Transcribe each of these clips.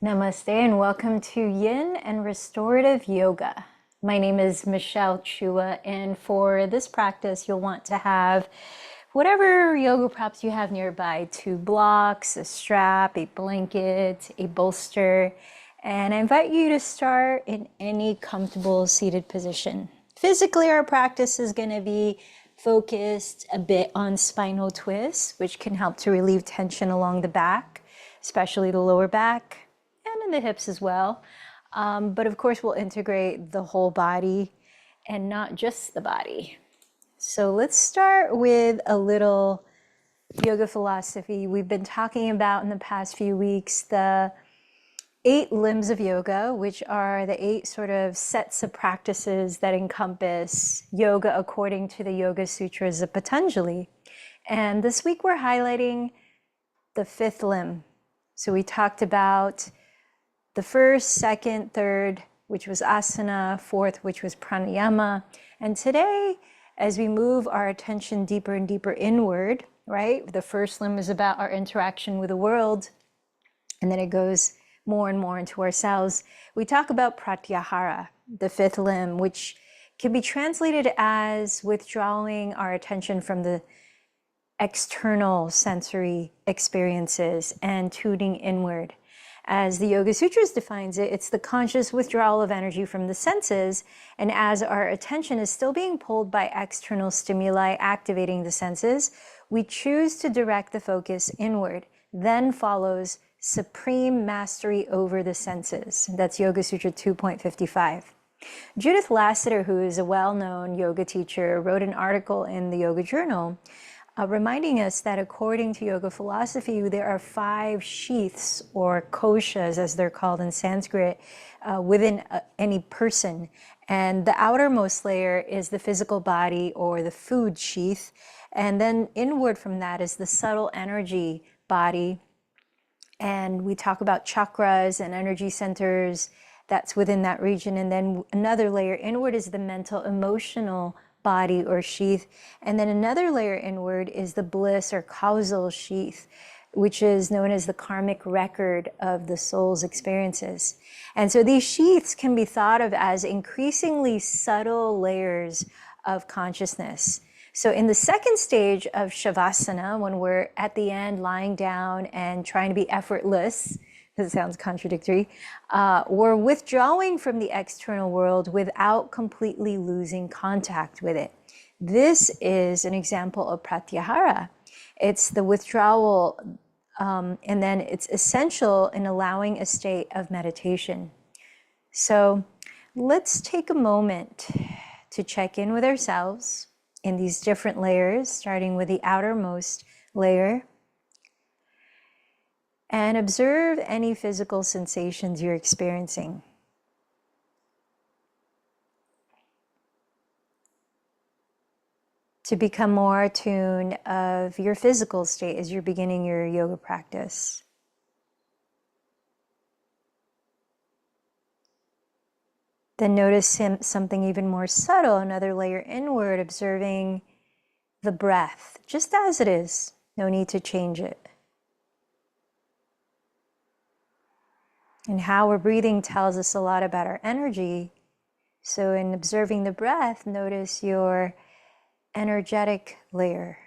Namaste and welcome to Yin and Restorative Yoga. My name is Michelle Chua, and for this practice, you'll want to have whatever yoga props you have nearby: 2 blocks, a strap, a blanket, a bolster. And I invite you to start in any comfortable seated position. Physically, our practice is going to be focused a bit on spinal twists, which can help to relieve tension along the back, especially the lower back and in the hips as well. But of course, we'll integrate the whole body and not just the body. So let's start with a little yoga philosophy. We've been talking about in the past few weeks the 8 limbs of yoga, which are the 8 sort of sets of practices that encompass yoga according to the Yoga Sutras of Patanjali. And this week we're highlighting the 5th limb. So we talked about the first, second, third, which was asana, fourth, which was pranayama. And today, as we move our attention deeper and deeper inward, right? The first limb is about our interaction with the world, and then it goes more and more into ourselves. We talk about pratyahara, the 5th limb, which can be translated as withdrawing our attention from the external sensory experiences and tuning inward. As the Yoga Sutras defines it, it's the conscious withdrawal of energy from the senses, and as our attention is still being pulled by external stimuli activating the senses, we choose to direct the focus inward. Then follows supreme mastery over the senses. That's Yoga Sutra 2.55. Judith Lassiter, who is a well-known yoga teacher, wrote an article in the Yoga Journal reminding us that according to yoga philosophy, there are 5 sheaths, or koshas as they're called in Sanskrit, within any person. And the outermost layer is the physical body, or the food sheath. And then inward from that is the subtle energy body. And we talk about chakras and energy centers that's within that region. And then another layer inward is the mental, emotional body or sheath. And then another layer inward is the bliss or causal sheath, which is known as the karmic record of the soul's experiences. And so these sheaths can be thought of as increasingly subtle layers of consciousness. So in the second stage of Shavasana, when we're at the end lying down and trying to be effortless, this sounds contradictory, we're withdrawing from the external world without completely losing contact with it. This is an example of pratyahara. It's the withdrawal, and then it's essential in allowing a state of meditation. So let's take a moment to check in with ourselves in these different layers, starting with the outermost layer. And observe any physical sensations you're experiencing. To become more attuned of your physical state as you're beginning your yoga practice. Then notice something even more subtle, another layer inward, observing the breath, just as it is. No need to change it. And how we're breathing tells us a lot about our energy. So in observing the breath, notice your energetic layer.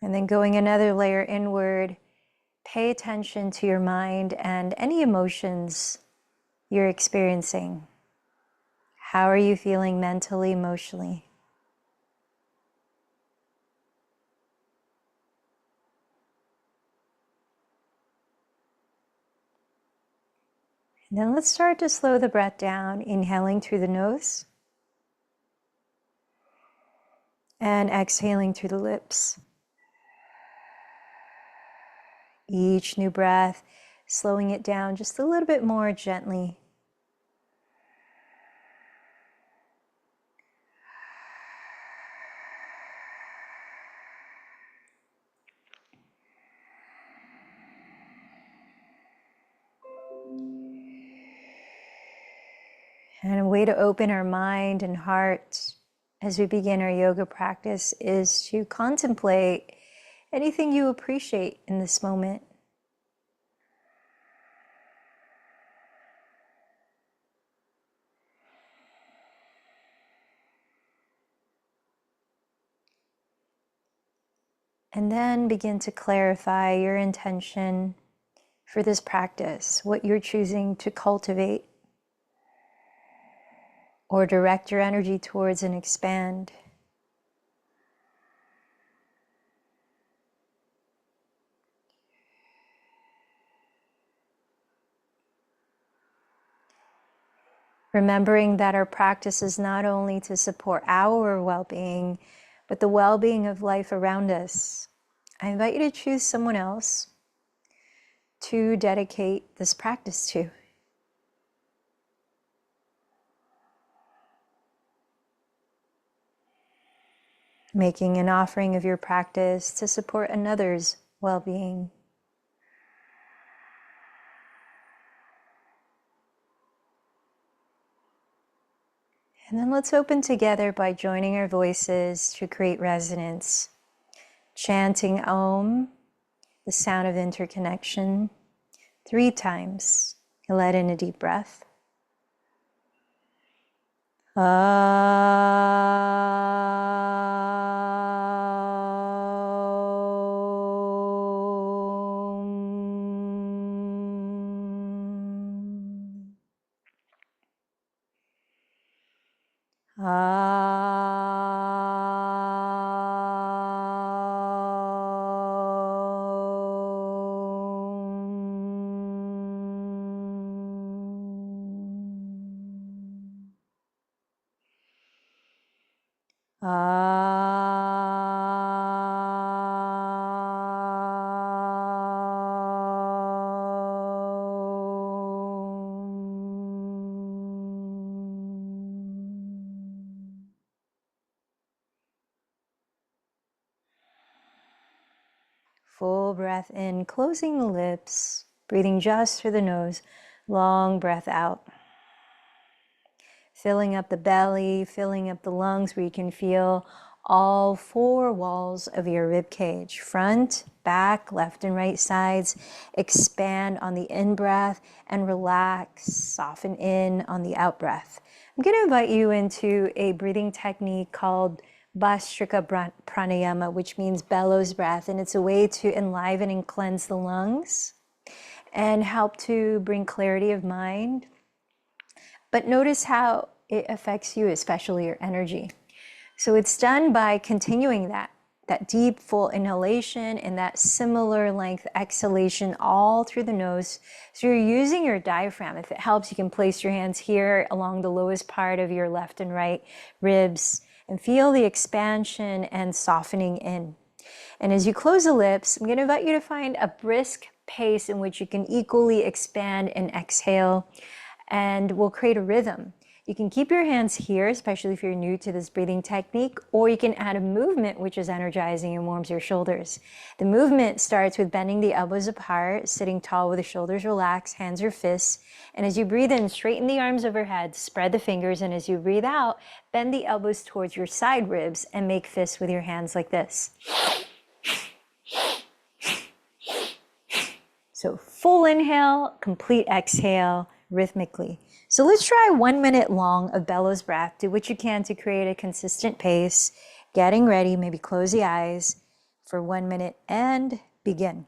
And then going another layer inward, pay attention to your mind and any emotions you're experiencing. How are you feeling mentally, emotionally? And then let's start to slow the breath down, inhaling through the nose and exhaling through the lips. Each new breath, slowing it down just a little bit more gently. And a way to open our mind and heart as we begin our yoga practice is to contemplate anything you appreciate in this moment. And then begin to clarify your intention for this practice, what you're choosing to cultivate or direct your energy towards and expand. Remembering that our practice is not only to support our well-being, but the well-being of life around us. I invite you to choose someone else to dedicate this practice to. Making an offering of your practice to support another's well-being. And then let's open together by joining our voices to create resonance. Chanting Om, the sound of interconnection, 3 times. Let in a deep breath. Full breath in, closing the lips, breathing just through the nose, long breath out. Filling up the belly, filling up the lungs where you can feel all 4 walls of your rib cage. Front, back, left and right sides. Expand on the in-breath and relax, soften in on the out-breath. I'm going to invite you into a breathing technique called Bhastrika Pranayama, which means bellows breath. And it's a way to enliven and cleanse the lungs and help to bring clarity of mind. But notice how it affects you, especially your energy. So it's done by continuing that deep, full inhalation and that similar length exhalation all through the nose. So you're using your diaphragm. If it helps, you can place your hands here along the lowest part of your left and right ribs and feel the expansion and softening in. And as you close the lips, I'm going to invite you to find a brisk pace in which you can equally expand and exhale, and we'll create a rhythm. You can keep your hands here, especially if you're new to this breathing technique, or you can add a movement which is energizing and warms your shoulders. The movement starts with bending the elbows apart, sitting tall with the shoulders relaxed, hands or fists. And as you breathe in, straighten the arms overhead, spread the fingers, and as you breathe out, bend the elbows towards your side ribs and make fists with your hands like this. So full inhale, complete exhale, rhythmically. So let's try 1 minute long of bellows breath. Do what you can to create a consistent pace. Getting ready, maybe close the eyes for 1 minute and begin.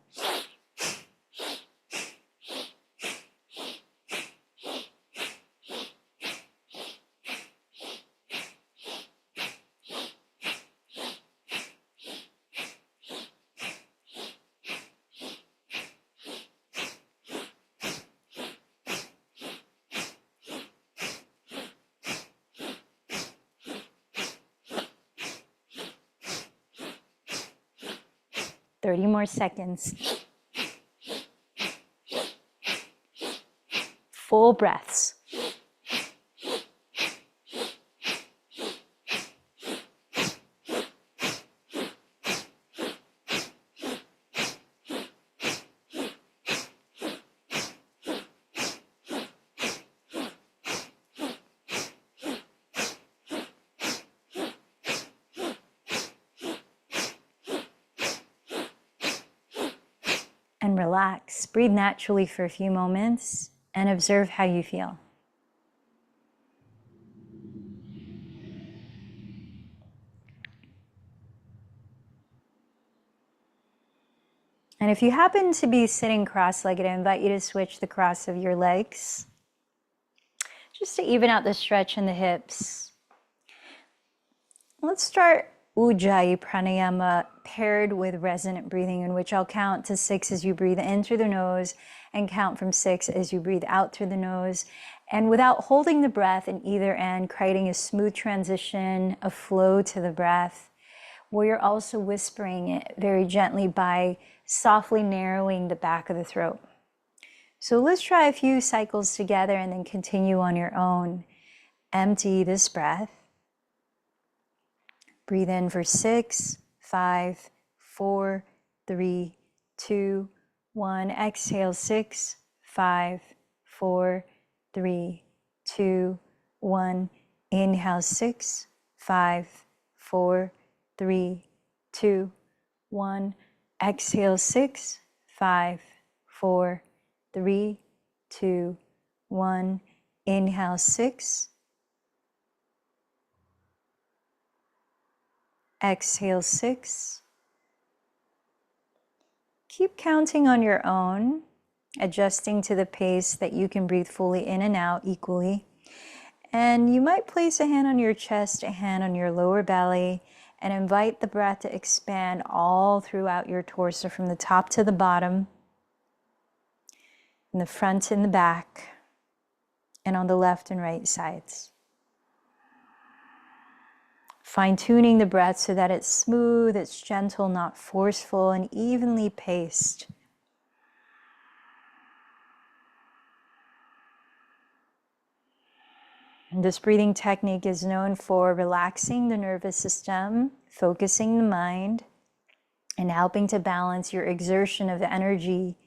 30 more seconds. Full breaths. and relax. Breathe naturally for a few moments and observe how you feel. And if you happen to be sitting cross-legged, I invite you to switch the cross of your legs, just to even out the stretch in the hips. Let's start Ujjayi Pranayama paired with resonant breathing, in which I'll count to 6 as you breathe in through the nose and count from 6 as you breathe out through the nose. And without holding the breath in either end, creating a smooth transition, a flow to the breath, where you're also whispering it very gently by softly narrowing the back of the throat. So let's try a few cycles together and then continue on your own. Empty this breath. Breathe in for 6, 5, 4, 3, 2, 1. Exhale 6, 5, 4, 3, 2, 1. Inhale 6, 5, 4, 3, 2, 1. Exhale 6, 5, 4, 3, 2, 1. Inhale 6. Exhale 6. Keep counting on your own, adjusting to the pace that you can breathe fully in and out equally. And you might place a hand on your chest, a hand on your lower belly, and invite the breath to expand all throughout your torso from the top to the bottom, in the front and the back, and on the left and right sides. Fine-tuning the breath so that it's smooth, it's gentle, not forceful, and evenly paced. And this breathing technique is known for relaxing the nervous system, focusing the mind, and helping to balance your exertion of energy.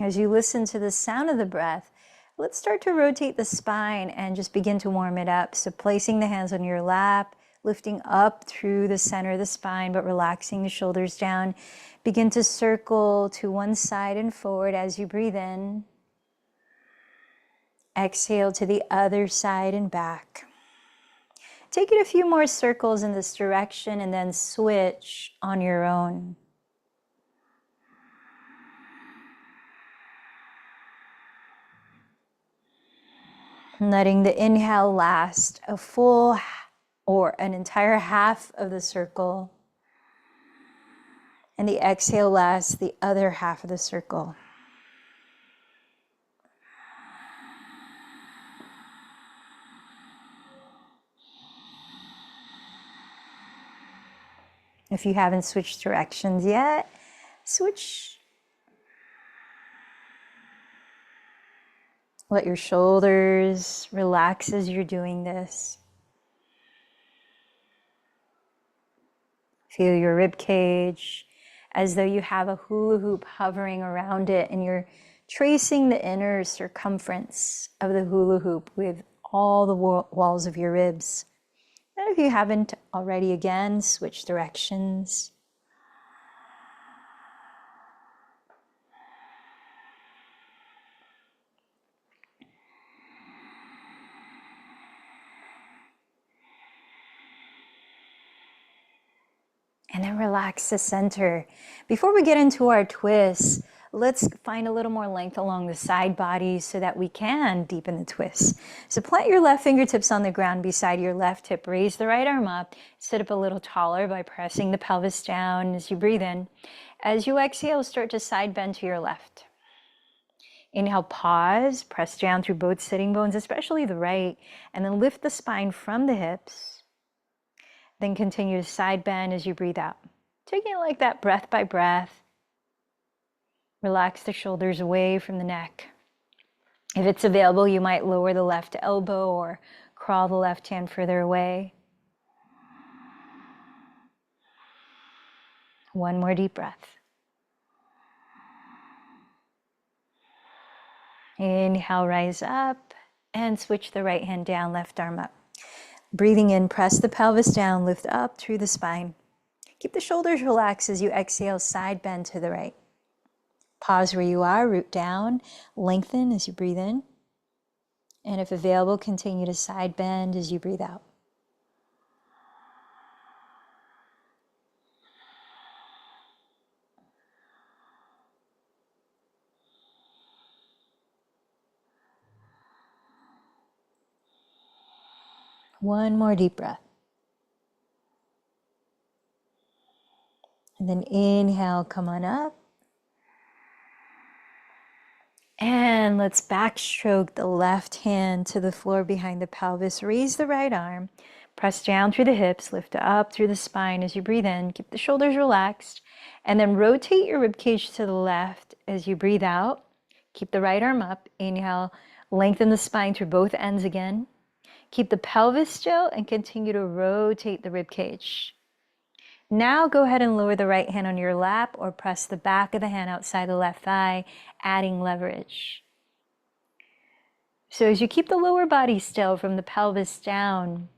As you listen to the sound of the breath, let's start to rotate the spine and just begin to warm it up. So placing the hands on your lap, lifting up through the center of the spine, but relaxing the shoulders down. Begin to circle to one side and forward as you breathe in. Exhale to the other side and back. Take it a few more circles in this direction and then switch on your own. Letting the inhale last a full or an entire half of the circle. And the exhale lasts the other half of the circle. If you haven't switched directions yet, switch. Let your shoulders relax as you're doing this. Feel your rib cage as though you have a hula hoop hovering around it, and you're tracing the inner circumference of the hula hoop with all the walls of your ribs. And if you haven't already, again, switch directions. And then relax the center. Before we get into our twists, let's find a little more length along the side body so that we can deepen the twists. So plant your left fingertips on the ground beside your left hip. Raise the right arm up. Sit up a little taller by pressing the pelvis down as you breathe in. As you exhale, start to side bend to your left. Inhale, pause, press down through both sitting bones, especially the right, and then lift the spine from the hips. Then continue to side bend as you breathe out. Taking it like that, breath by breath. Relax the shoulders away from the neck. If it's available, you might lower the left elbow or crawl the left hand further away. One more deep breath. Inhale, rise up, and switch the right hand down, left arm up. Breathing in, press the pelvis down, lift up through the spine. Keep the shoulders relaxed as you exhale, side bend to the right. Pause where you are, root down, lengthen as you breathe in. And if available, continue to side bend as you breathe out. One more deep breath. And then inhale, come on up. And let's backstroke the left hand to the floor behind the pelvis. Raise the right arm. Press down through the hips. Lift up through the spine as you breathe in. Keep the shoulders relaxed. And then rotate your ribcage to the left as you breathe out. Keep the right arm up. Inhale. Lengthen the spine through both ends again. Keep the pelvis still and continue to rotate the ribcage. Now go ahead and lower the right hand on your lap or press the back of the hand outside the left thigh, adding leverage. So as you keep the lower body still from the pelvis down,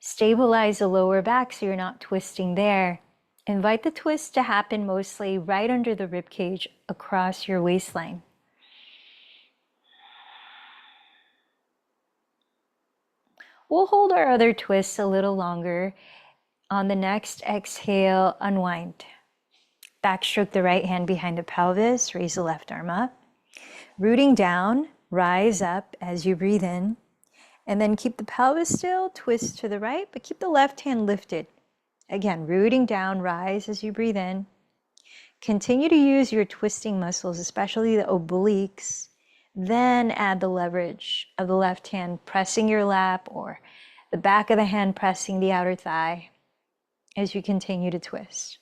stabilize the lower back so you're not twisting there. Invite the twist to happen mostly right under the ribcage across your waistline. We'll hold our other twists a little longer. On the next exhale, unwind. Backstroke the right hand behind the pelvis, raise the left arm up. Rooting down, rise up as you breathe in. And then keep the pelvis still, twist to the right, but keep the left hand lifted. Again, rooting down, rise as you breathe in. Continue to use your twisting muscles, especially the obliques. Then add the leverage of the left hand pressing your lap or the back of the hand pressing the outer thigh as you continue to twist.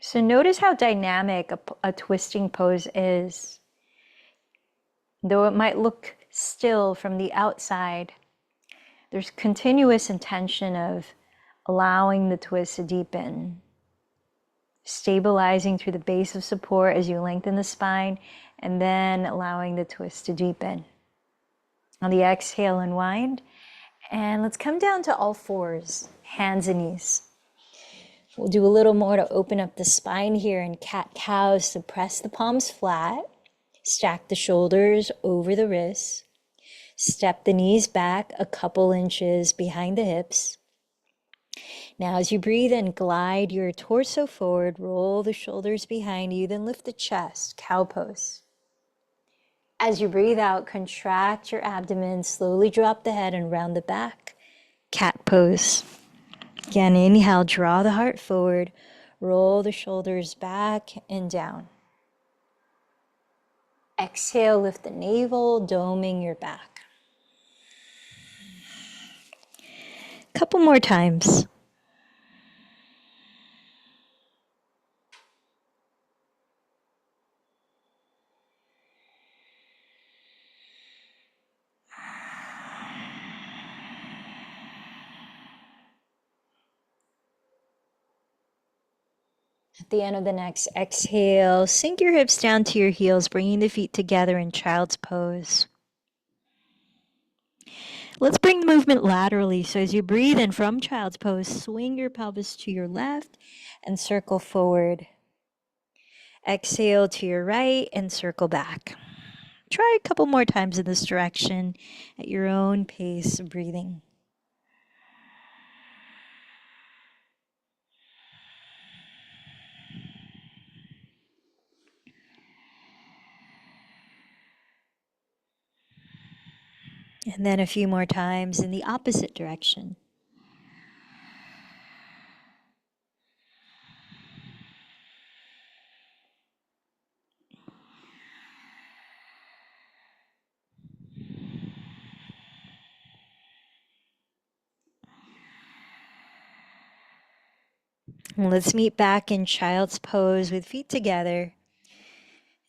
So notice how dynamic a twisting pose is. Though it might look still from the outside, there's continuous intention of allowing the twist to deepen, stabilizing through the base of support as you lengthen the spine, and then allowing the twist to deepen. On the exhale, unwind. And let's come down to all fours, hands and knees. We'll do a little more to open up the spine here in cat-cow. So press the palms flat, stack the shoulders over the wrists, step the knees back a couple inches behind the hips. Now as you breathe in, glide your torso forward, roll the shoulders behind you, then lift the chest, cow pose. As you breathe out, contract your abdomen, slowly drop the head and round the back, cat pose. Again, inhale, draw the heart forward, roll the shoulders back and down. Exhale, lift the navel, doming your back. Couple more times. At the end of the next exhale, sink your hips down to your heels, bringing the feet together in child's pose. Let's bring the movement laterally. So as you breathe in from child's pose, swing your pelvis to your left and circle forward. Exhale to your right and circle back. Try a couple more times in this direction at your own pace of breathing. And then a few more times in the opposite direction. And let's meet back in child's pose with feet together.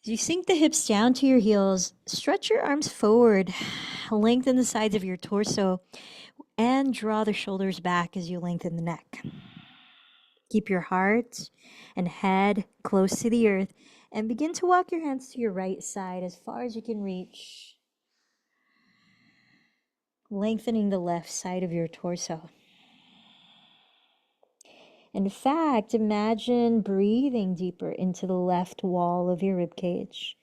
As you sink the hips down to your heels, stretch your arms forward, lengthen the sides of your torso, and draw the shoulders back as you lengthen the neck. Keep your heart and head close to the earth and begin to walk your hands to your right side as far as you can reach, lengthening the left side of your torso. In fact, imagine breathing deeper into the left wall of your rib cage.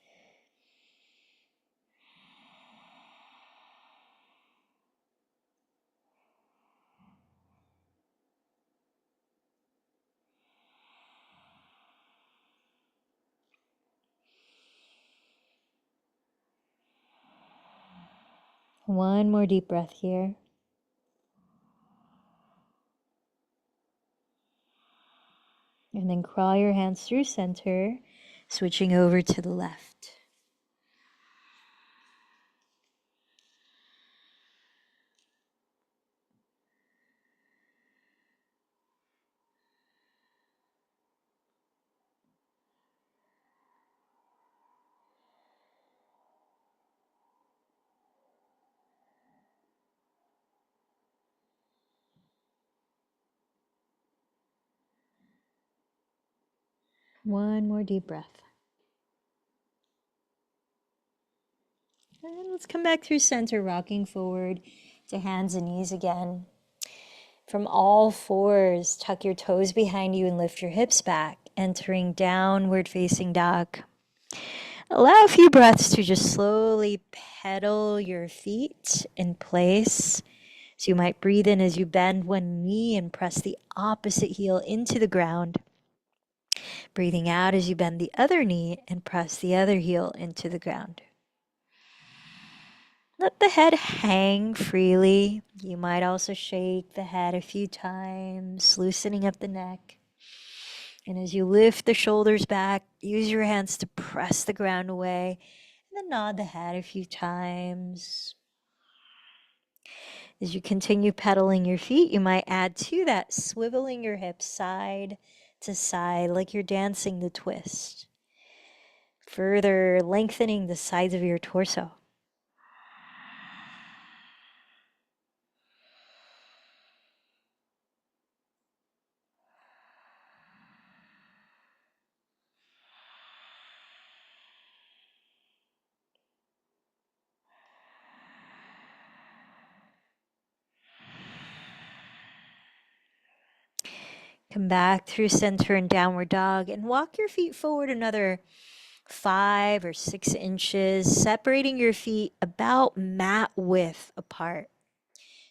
One more deep breath here. And then crawl your hands through center, switching over to the left. One more deep breath. And let's come back through center, rocking forward to hands and knees again. From all fours, tuck your toes behind you and lift your hips back, entering downward facing dog. Allow a few breaths to just slowly pedal your feet in place. So you might breathe in as you bend one knee and press the opposite heel into the ground. Breathing out as you bend the other knee and press the other heel into the ground. Let the head hang freely. You might also shake the head a few times, loosening up the neck. And as you lift the shoulders back, use your hands to press the ground away, and then nod the head a few times. As you continue pedaling your feet, you might add to that, swiveling your hips side to side like you're dancing the twist, further lengthening the sides of your torso. Come back through center and downward dog and walk your feet forward another 5 or 6 inches, separating your feet about mat width apart.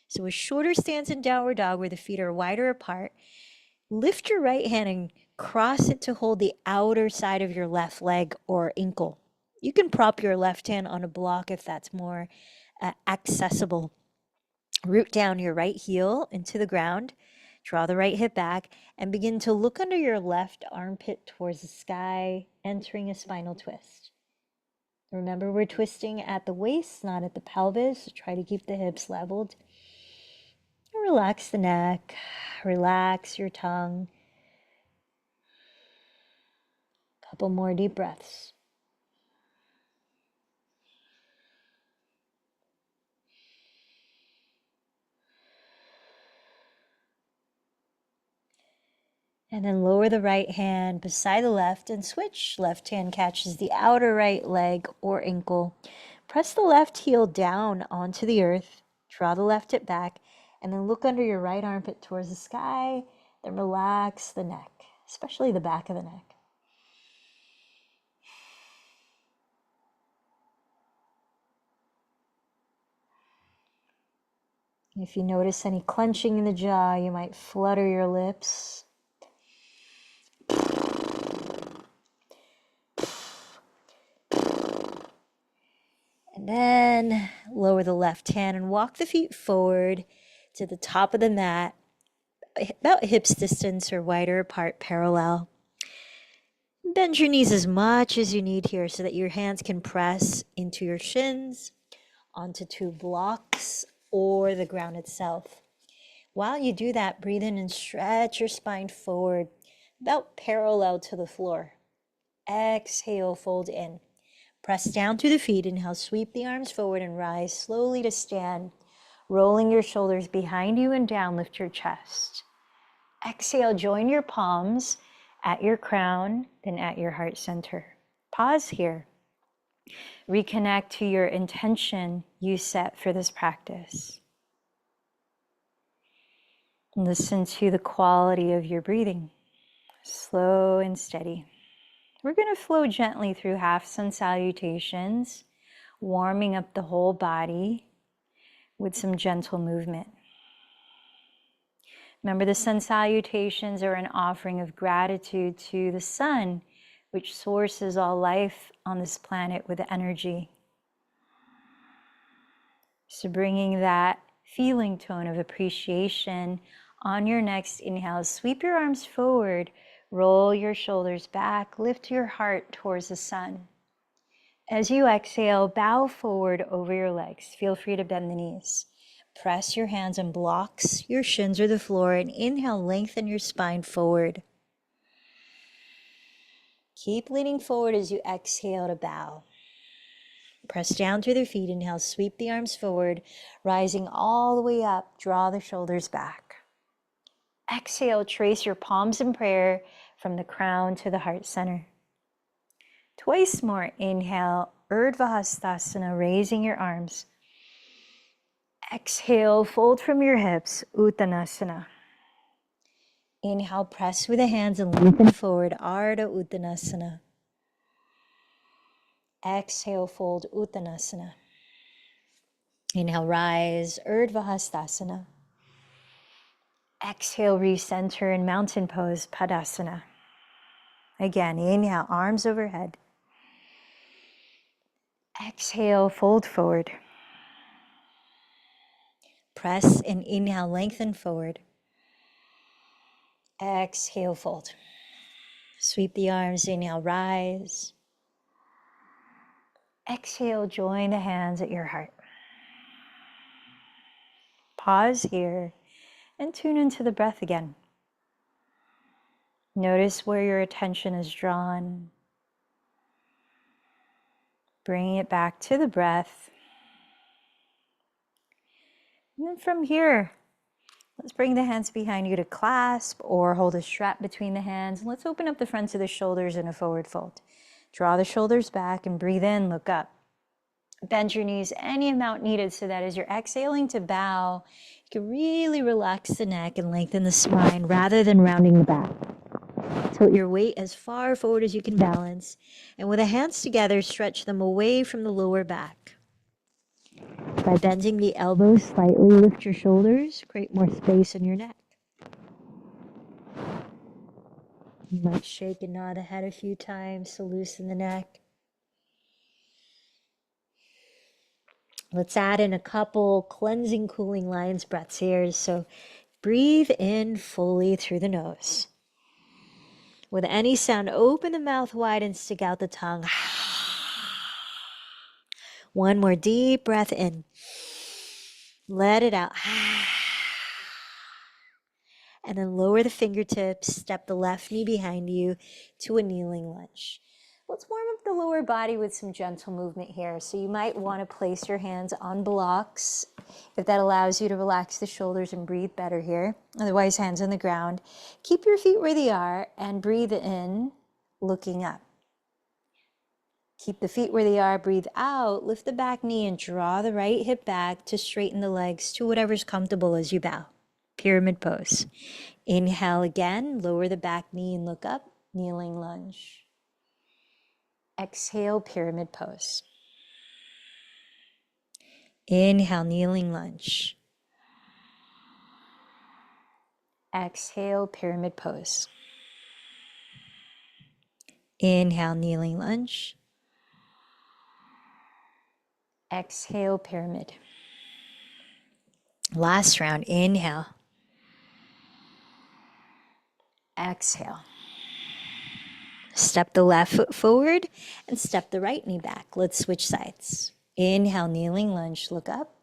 So a shorter stance in downward dog where the feet are wider apart. Lift your right hand and cross it to hold the outer side of your left leg or ankle. You can prop your left hand on a block if that's more accessible. Root down your right heel into the ground. Draw the right hip back and begin to look under your left armpit towards the sky, entering a spinal twist. Remember, we're twisting at the waist, not at the pelvis. So try to keep the hips leveled. Relax the neck, relax your tongue. Couple more deep breaths. And then lower the right hand beside the left and switch. Left hand catches the outer right leg or ankle. Press the left heel down onto the earth. Draw the left hip back and then look under your right armpit towards the sky. Then relax the neck, especially the back of the neck. If you notice any clenching in the jaw, you might flutter your lips. And then lower the left hand and walk the feet forward to the top of the mat, about hips distance or wider apart, parallel. Bend your knees as much as you need here so that your hands can press into your shins, onto 2 blocks, or the ground itself. While you do that, breathe in and stretch your spine forward, about parallel to the floor. Exhale, fold in. Press down through the feet. Inhale, sweep the arms forward and rise slowly to stand. Rolling your shoulders behind you and down, lift your chest. Exhale, join your palms at your crown, then at your heart center. Pause here. Reconnect to your intention you set for this practice. Listen to the quality of your breathing, slow and steady. We're going to flow gently through half sun salutations, warming up the whole body with some gentle movement. Remember, the sun salutations are an offering of gratitude to the sun, which sources all life on this planet with energy. So bringing that feeling tone of appreciation on your next inhale, sweep your arms forward, roll your shoulders back, lift your heart towards the sun. As you exhale, bow forward over your legs. Feel free to bend the knees. Press your hands on blocks, your shins or the floor, and inhale, lengthen your spine forward. Keep leaning forward as you exhale to bow. Press down through the feet. Inhale, sweep the arms forward, rising all the way up. Draw the shoulders back. Exhale, trace your palms in prayer from the crown to the heart center. Twice more. Inhale, Urdhva Hastasana, raising your arms. Exhale, fold from your hips, Uttanasana. Inhale, press with the hands and lengthen forward, Ardha Uttanasana. Exhale, fold, Uttanasana. Inhale, rise, Urdhva Hastasana. Exhale, recenter in mountain pose, Padasana. Again, inhale, arms overhead. Exhale, fold forward. Press and inhale, lengthen forward. Exhale, fold. Sweep the arms, inhale, rise. Exhale, join the hands at your heart. Pause here and tune into the breath again. Notice where your attention is drawn. Bring it back to the breath. And then from here, let's bring the hands behind you to clasp or hold a strap between the hands. And let's open up the fronts of the shoulders in a forward fold. Draw the shoulders back and breathe in, look up. Bend your knees any amount needed so that as you're exhaling to bow, you can really relax the neck and lengthen the spine rather than rounding the back. Tilt your weight as far forward as you can balance. And with the hands together, stretch them away from the lower back. By bending the elbows slightly, lift your shoulders, create more space in your neck. You might shake and nod the head a few times to loosen the neck. Let's add in a couple cleansing, cooling lion's breaths here. So breathe in fully through the nose. With any sound, open the mouth wide and stick out the tongue. One more deep breath in. Let it out. And then lower the fingertips, step the left knee behind you to a kneeling lunge. Let's warm up the lower body with some gentle movement here. So you might want to place your hands on blocks if that allows you to relax the shoulders and breathe better here. Otherwise, hands on the ground. Keep your feet where they are and breathe in, looking up. Keep the feet where they are, breathe out, lift the back knee and draw the right hip back to straighten the legs to whatever's comfortable as you bow. Pyramid pose. Inhale again, lower the back knee and look up, kneeling lunge. Exhale, pyramid pose. Inhale, kneeling lunge. Exhale, pyramid pose. Inhale, kneeling lunge. Exhale, pyramid. Last round, inhale. Exhale. Step the left foot forward and step the right knee back. Let's switch sides. Inhale, kneeling lunge, look up.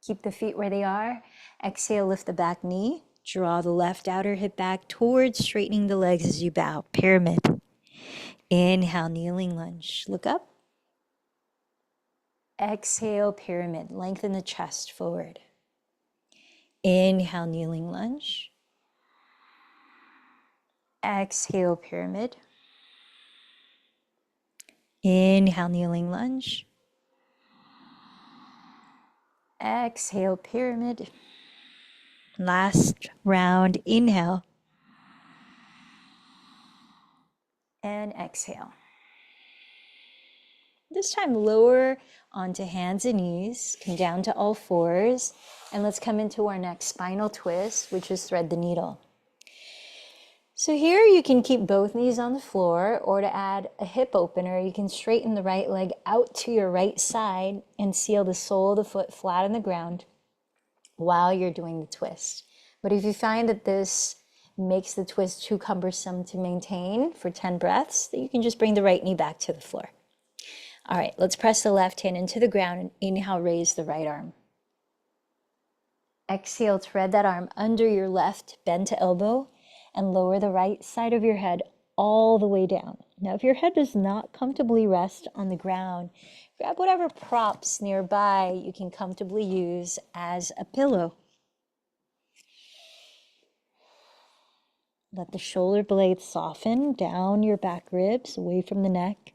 Keep the feet where they are. Exhale, lift the back knee. Draw the left outer hip back towards straightening the legs as you bow. Pyramid. Inhale, kneeling lunge, look up. Exhale, pyramid. Lengthen the chest forward. Inhale, kneeling lunge. Exhale, pyramid. Inhale, kneeling lunge. Exhale, pyramid. Last round, inhale. And exhale. This time lower onto hands and knees, come down to all fours, and let's come into our next spinal twist, which is thread the needle. So here you can keep both knees on the floor, or to add a hip opener, you can straighten the right leg out to your right side and seal the sole of the foot flat on the ground while you're doing the twist. But if you find that this makes the twist too cumbersome to maintain for 10 breaths, then you can just bring the right knee back to the floor. All right, let's press the left hand into the ground and inhale, raise the right arm. Exhale, thread that arm under your left, bend to elbow, and lower the right side of your head all the way down. Now, if your head does not comfortably rest on the ground, grab whatever props nearby you can comfortably use as a pillow. Let the shoulder blades soften down your back ribs, away from the neck.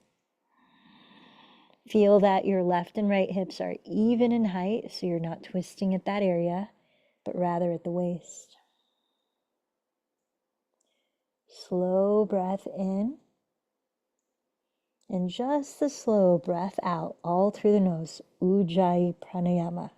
Feel that your left and right hips are even in height, so you're not twisting at that area, but rather at the waist. Slow breath in, and just the slow breath out, all through the nose, Ujjayi Pranayama.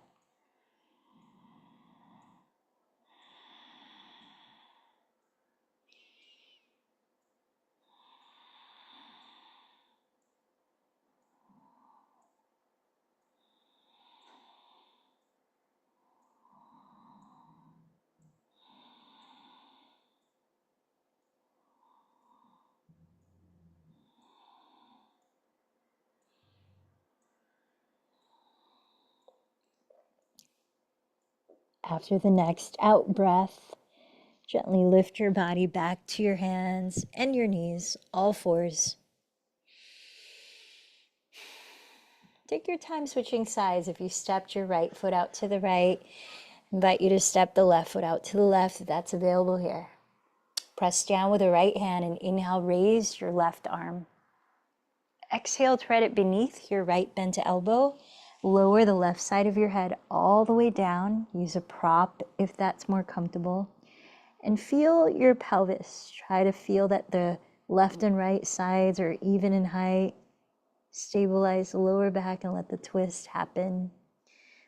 After the next out breath, gently lift your body back to your hands and your knees, all fours. Take your time switching sides. If you stepped your right foot out to the right, invite you to step the left foot out to the left if that's available here. Press down with the right hand and inhale, raise your left arm. Exhale, thread it beneath your right bend to elbow. Lower the left side of your head all the way down. Use a prop if that's more comfortable. And feel your pelvis. Try to feel that the left and right sides are even in height. Stabilize the lower back and let the twist happen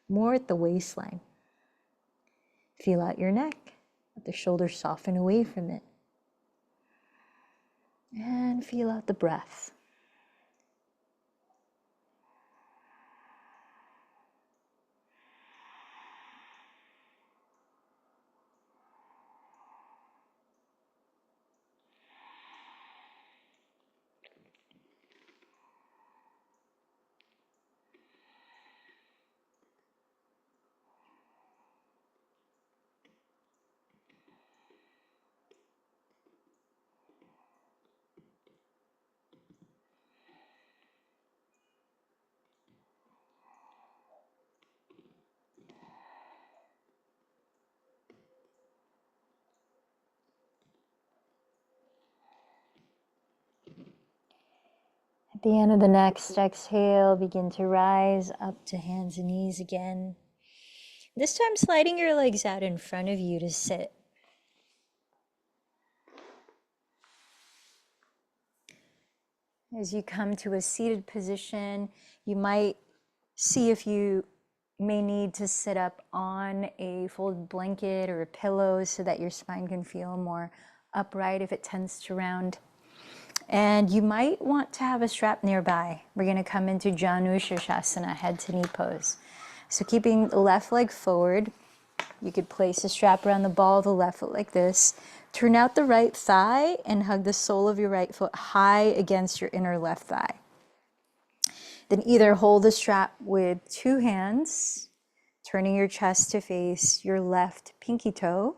more at the waistline. Feel out your neck. Let the shoulders soften away from it. And feel out the breath. At the end of the next exhale, begin to rise up to hands and knees again. This time sliding your legs out in front of you to sit. As you come to a seated position, you might see if you may need to sit up on a folded blanket or a pillow so that your spine can feel more upright if it tends to round. And you might want to have a strap nearby. We're going to come into Janu Shirshasana, head to knee pose. So keeping the left leg forward, you could place a strap around the ball of the left foot like this. Turn out the right thigh and hug the sole of your right foot high against your inner left thigh. Then either hold the strap with two hands, turning your chest to face your left pinky toe,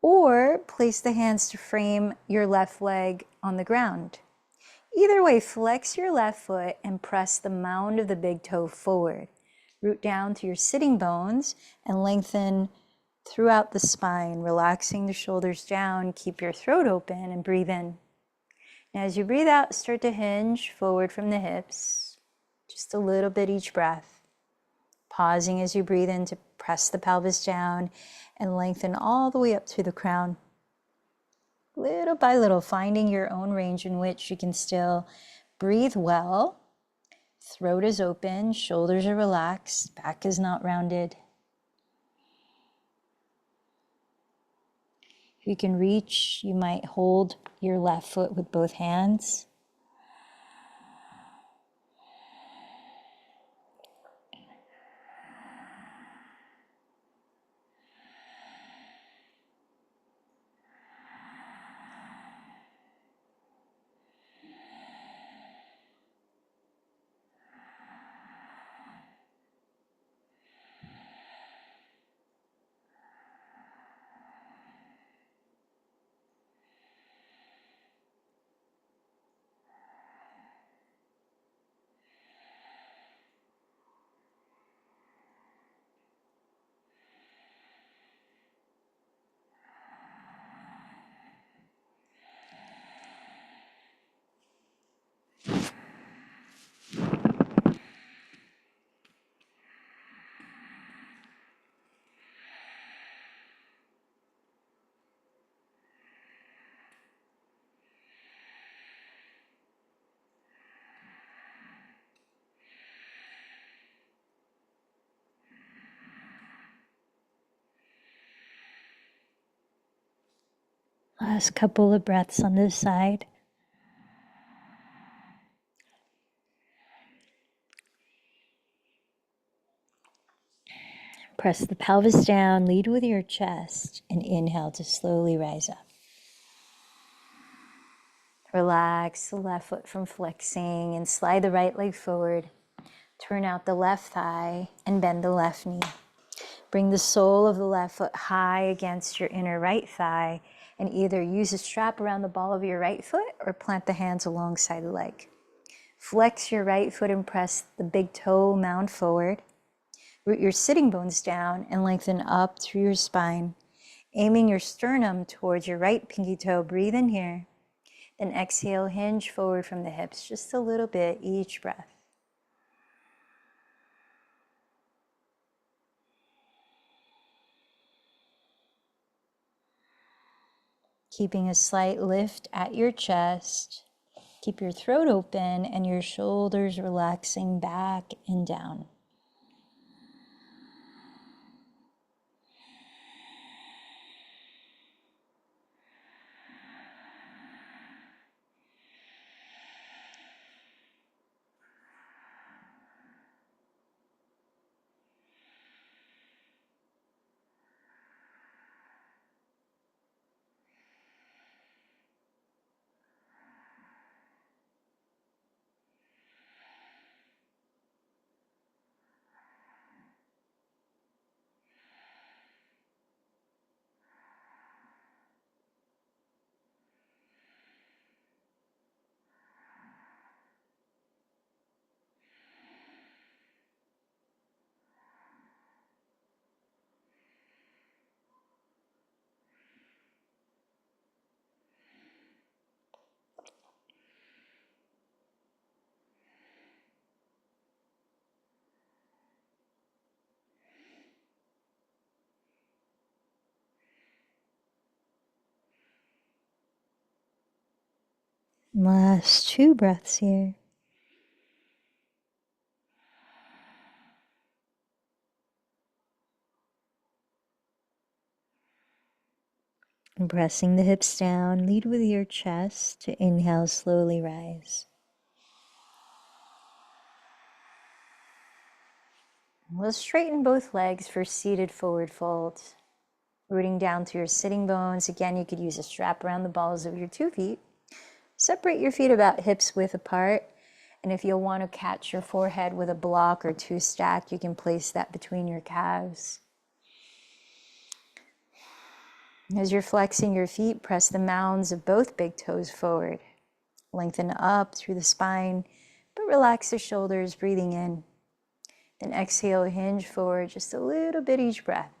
or place the hands to frame your left leg on the ground. Either way, flex your left foot and press the mound of the big toe forward. Root down to your sitting bones and lengthen throughout the spine, relaxing the shoulders down. Keep your throat open and breathe in. Now, as you breathe out, start to hinge forward from the hips, just a little bit each breath. Pausing as you breathe in to press the pelvis down and lengthen all the way up to the crown. Little by little, finding your own range in which you can still breathe well. Throat is open, shoulders are relaxed, back is not rounded. If you can reach, you might hold your left foot with both hands. Last couple of breaths on this side. Press the pelvis down, lead with your chest, and inhale to slowly rise up. Relax the left foot from flexing and slide the right leg forward. Turn out the left thigh and bend the left knee. Bring the sole of the left foot high against your inner right thigh and either use a strap around the ball of your right foot or plant the hands alongside the leg. Flex your right foot and press the big toe mound forward. Root your sitting bones down and lengthen up through your spine, aiming your sternum towards your right pinky toe. Breathe in here. Then exhale, hinge forward from the hips, just a little bit each breath. Keeping a slight lift at your chest. Keep your throat open and your shoulders relaxing back and down. Last 2 breaths here. And pressing the hips down, lead with your chest to inhale, slowly rise. Let's straighten both legs for seated forward fold. Rooting down to your sitting bones. Again, you could use a strap around the balls of your 2 feet. Separate your feet about hips width apart. And if you'll want to catch your forehead with a block or 2 stacked, you can place that between your calves. As you're flexing your feet, press the mounds of both big toes forward. Lengthen up through the spine, but relax the shoulders, breathing in. Then exhale, hinge forward just a little bit each breath.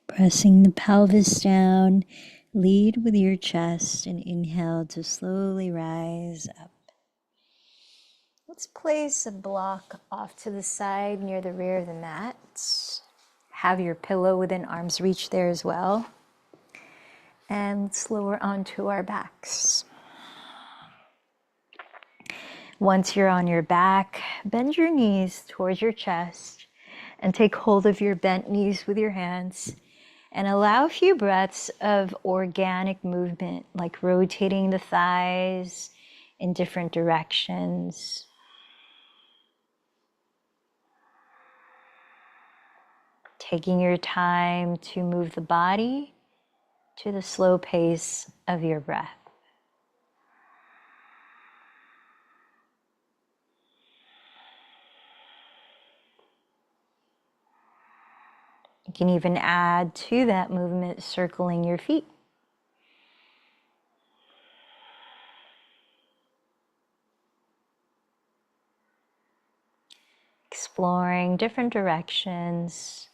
Pressing the pelvis down, lead with your chest and inhale to slowly rise up. Let's place a block off to the side near the rear of the mat. Have your pillow within arm's reach there as well. And let's lower onto our backs. Once you're on your back, bend your knees towards your chest and take hold of your bent knees with your hands and allow a few breaths of organic movement, like rotating the thighs in different directions. Taking your time to move the body to the slow pace of your breath. You can even add to that movement circling your feet. Exploring different directions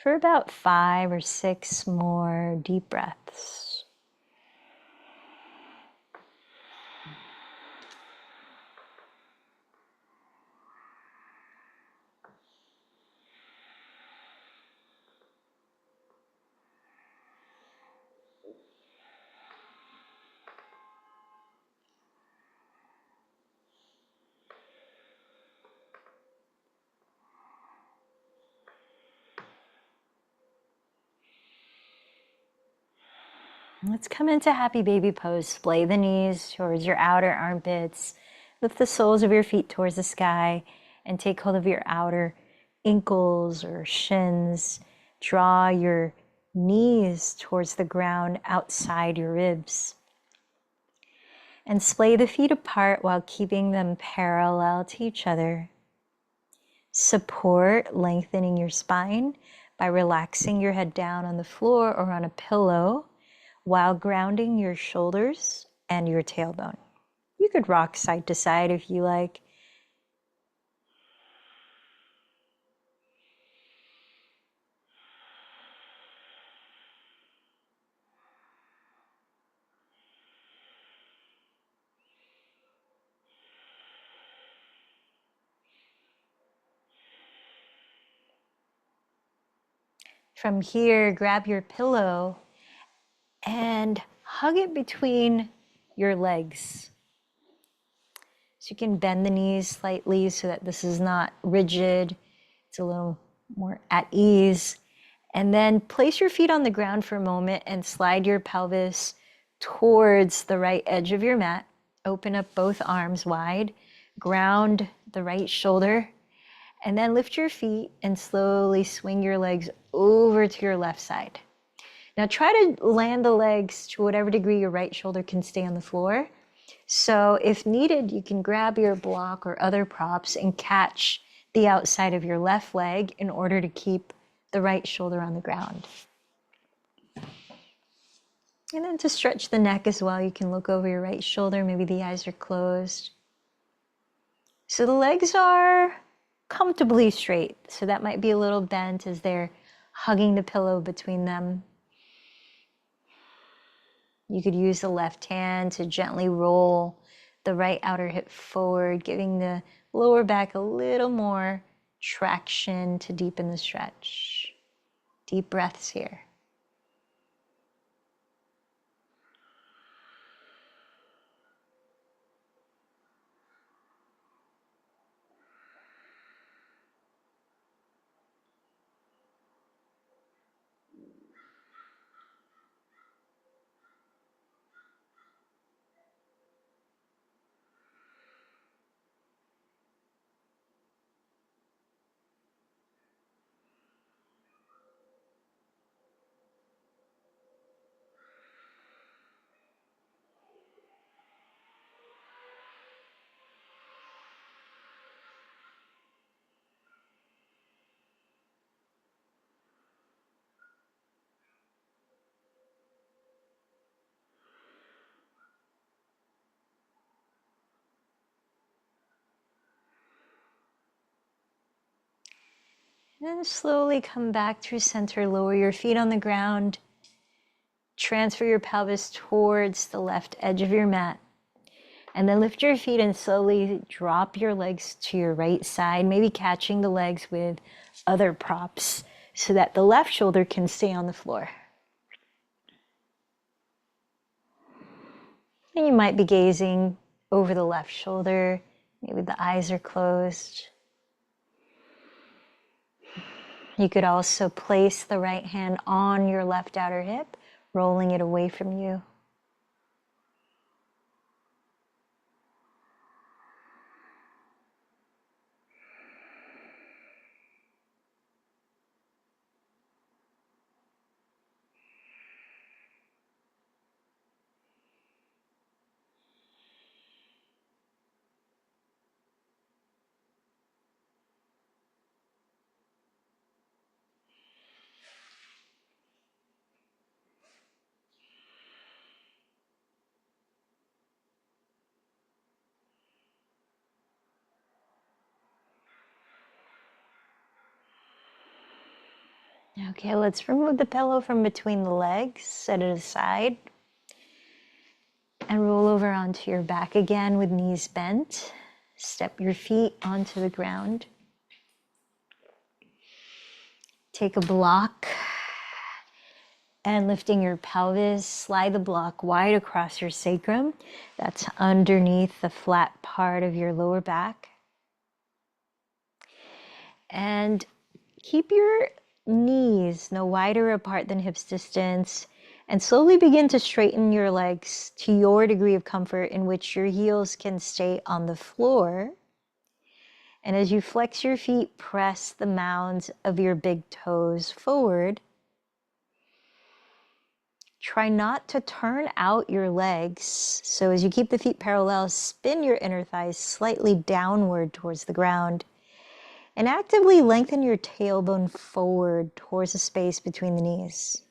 for about 5 or 6 more deep breaths. Let's come into happy baby pose. Splay the knees towards your outer armpits. Lift the soles of your feet towards the sky and take hold of your outer ankles or shins. Draw your knees towards the ground outside your ribs. And splay the feet apart while keeping them parallel to each other. Support lengthening your spine by relaxing your head down on the floor or on a pillow, while grounding your shoulders and your tailbone. You could rock side to side if you like. From here, grab your pillow and hug it between your legs. So you can bend the knees slightly so that this is not rigid. It's a little more at ease. And then place your feet on the ground for a moment and slide your pelvis towards the right edge of your mat. Open up both arms wide, ground the right shoulder, and then lift your feet and slowly swing your legs over to your left side. Now try to land the legs to whatever degree your right shoulder can stay on the floor. So if needed, you can grab your block or other props and catch the outside of your left leg in order to keep the right shoulder on the ground. And then to stretch the neck as well, you can look over your right shoulder, maybe the eyes are closed. So the legs are comfortably straight, so that might be a little bent as they're hugging the pillow between them. You could use the left hand to gently roll the right outer hip forward, giving the lower back a little more traction to deepen the stretch. Deep breaths here. And slowly come back through center, lower your feet on the ground. Transfer your pelvis towards the left edge of your mat. And then lift your feet and slowly drop your legs to your right side, maybe catching the legs with other props so that the left shoulder can stay on the floor. And you might be gazing over the left shoulder. Maybe the eyes are closed. You could also place the right hand on your left outer hip, rolling it away from you. Okay, let's remove the pillow from between the legs, set it aside, and roll over onto your back again with knees bent. Step your feet onto the ground. Take a block and lifting your pelvis, slide the block wide across your sacrum. That's underneath the flat part of your lower back. And keep your knees no wider apart than hips distance, and slowly begin to straighten your legs to your degree of comfort in which your heels can stay on the floor. And as you flex your feet, press the mounds of your big toes forward. Try not to turn out your legs. So as you keep the feet parallel, spin your inner thighs slightly downward towards the ground. And actively lengthen your tailbone forward towards the space between the knees.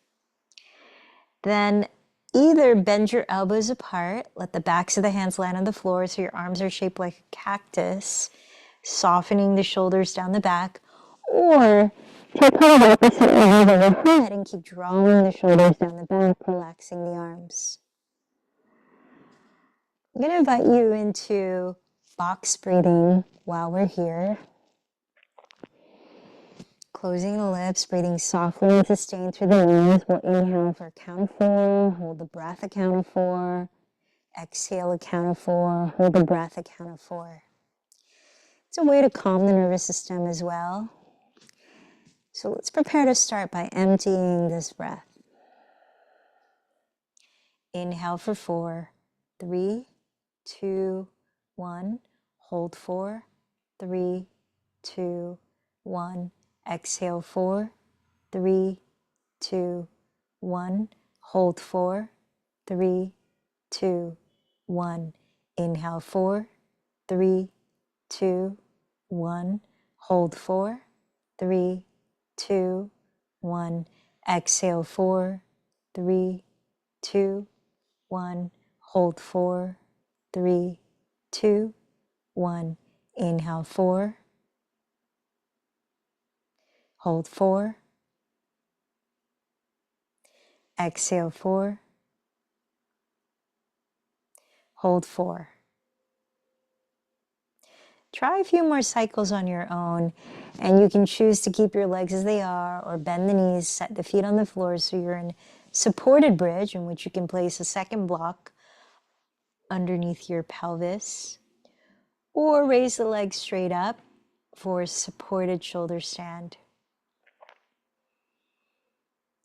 Then either bend your elbows apart, let the backs of the hands land on the floor so your arms are shaped like a cactus, softening the shoulders down the back, or take hold opposite end of the head and keep drawing the shoulders down the back, relaxing the arms. I'm going to invite you into box breathing while we're here. Closing the lips, breathing softly and sustained through the nose. We'll inhale for a count of 4, hold the breath a count of 4, exhale a count of 4, hold the breath a count of 4. It's a way to calm the nervous system as well. So let's prepare to start by emptying this breath. Inhale for 4, 3, 2, 1. Hold 4, 3, 2, 1. Exhale 4, 3, 2, 1. Hold 4, 3, 2, 1. Inhale 4, 3, 2, 1. Hold 4, 3, 2, 1. Exhale 4, 3, 2, 1. Hold 4, 3, 2, 1. Inhale 4. Hold 4. Exhale 4. Hold 4. Try a few more cycles on your own, and you can choose to keep your legs as they are or bend the knees, set the feet on the floor so you're in supported bridge, in which you can place a second block underneath your pelvis, or raise the legs straight up for supported shoulder stand.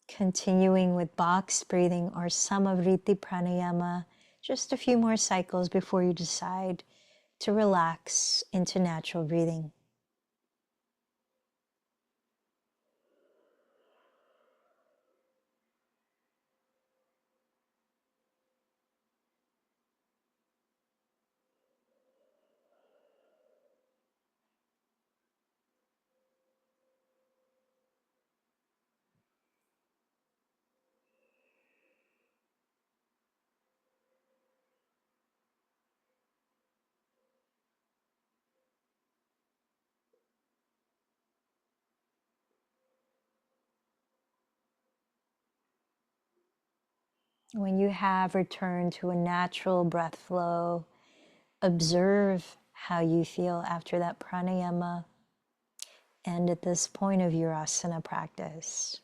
Continuing with box breathing or Samavriti Pranayama, just a few more cycles before you decide to relax into natural breathing. When you have returned to a natural breath flow, observe how you feel after that pranayama and at this point of your asana practice.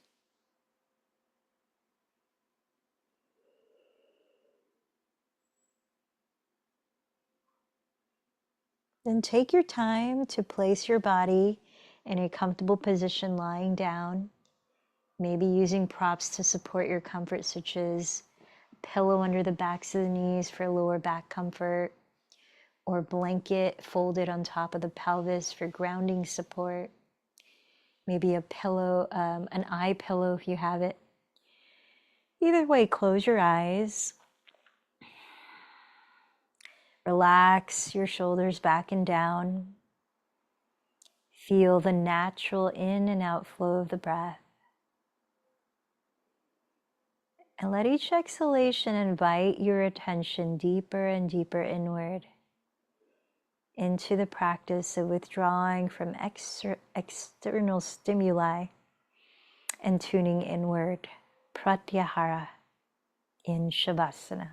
Then take your time to place your body in a comfortable position lying down, maybe using props to support your comfort, such as pillow under the backs of the knees for lower back comfort, or blanket folded on top of the pelvis for grounding support. Maybe a pillow, an eye pillow if you have it. Either way, close your eyes. Relax your shoulders back and down. Feel the natural in and out flow of the breath. And let each exhalation invite your attention deeper and deeper inward into the practice of withdrawing from external stimuli and tuning inward, pratyahara in Shavasana.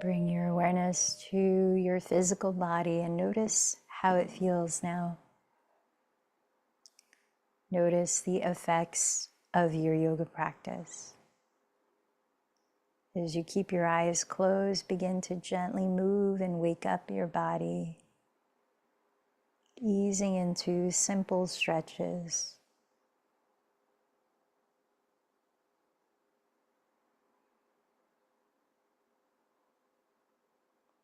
Bring your awareness to your physical body and notice how it feels now. Notice the effects of your yoga practice. As you keep your eyes closed, begin to gently move and wake up your body, easing into simple stretches.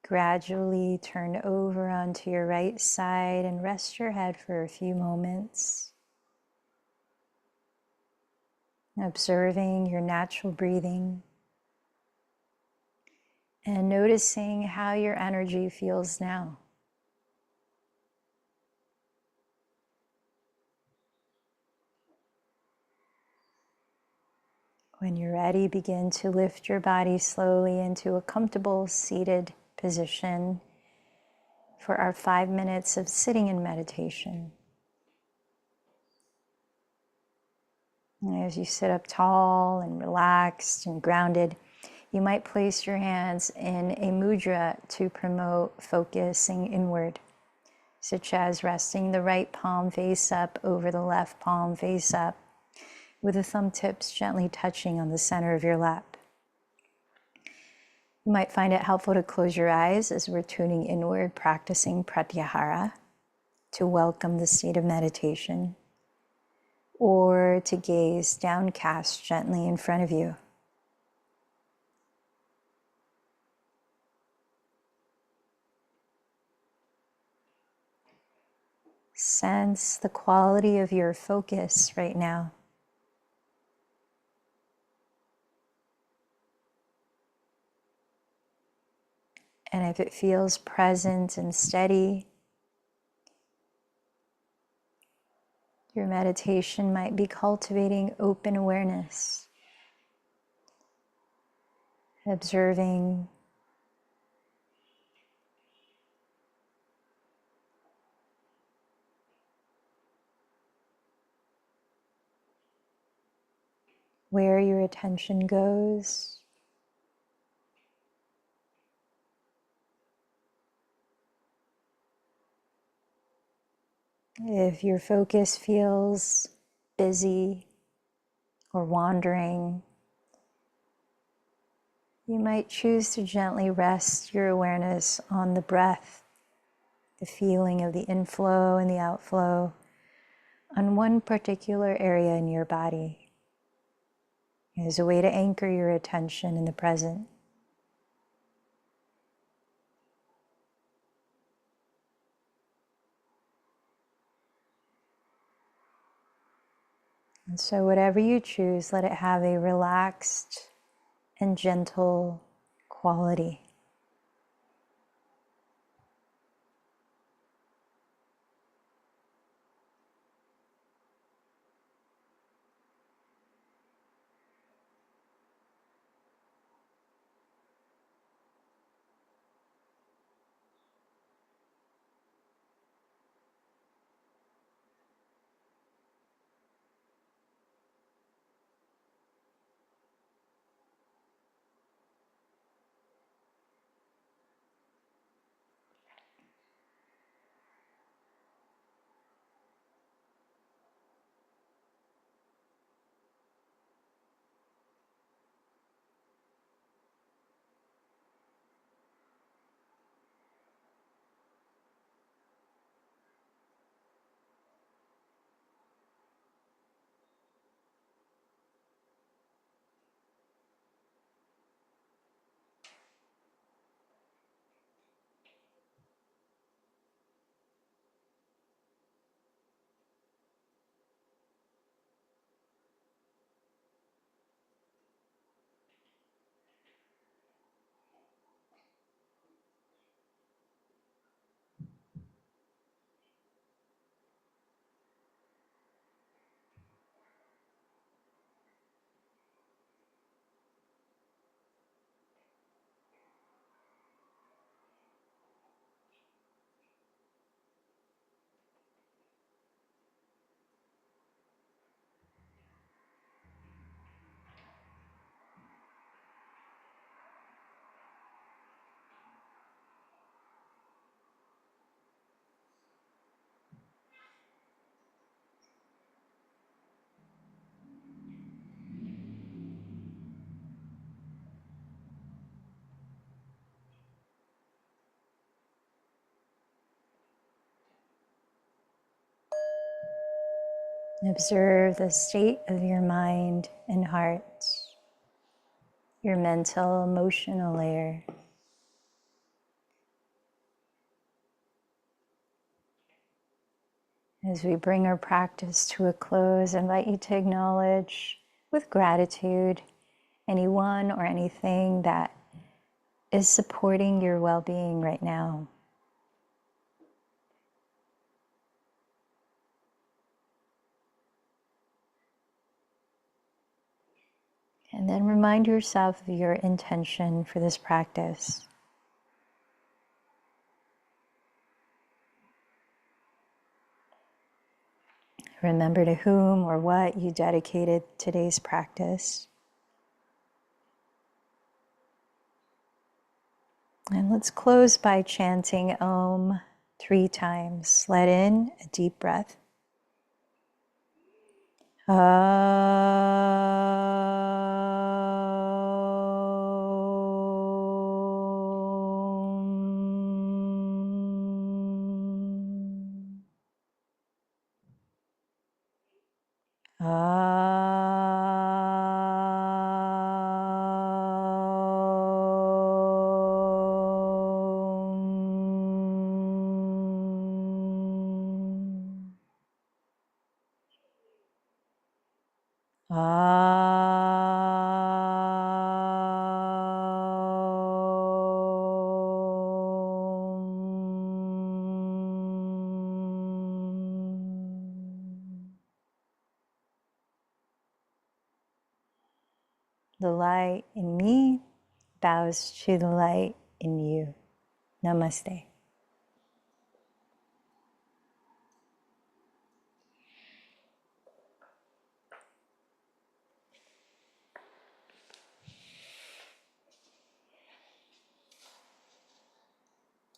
Gradually turn over onto your right side and rest your head for a few moments, observing your natural breathing and noticing how your energy feels now. When you're ready, begin to lift your body slowly into a comfortable seated position for our 5 minutes of sitting in meditation. And as you sit up tall and relaxed and grounded, you might place your hands in a mudra to promote focusing inward, such as resting the right palm face up over the left palm face up, with the thumb tips gently touching on the center of your lap. You might find it helpful to close your eyes as we're tuning inward, practicing pratyahara to welcome the state of meditation, or to gaze downcast gently in front of you. Sense the quality of your focus right now. And if it feels present and steady, your meditation might be cultivating open awareness, observing where your attention goes. If your focus feels busy or wandering, you might choose to gently rest your awareness on the breath, the feeling of the inflow and the outflow on one particular area in your body, as a way to anchor your attention in the present. And so whatever you choose, let it have a relaxed and gentle quality. Observe the state of your mind and heart, your mental, emotional layer. As we bring our practice to a close, I invite you to acknowledge with gratitude anyone or anything that is supporting your well-being right now. And then remind yourself of your intention for this practice. Remember to whom or what you dedicated today's practice. And let's close by chanting Om 3 times. Let in a deep breath. The light in me bows to the light in you. Namaste.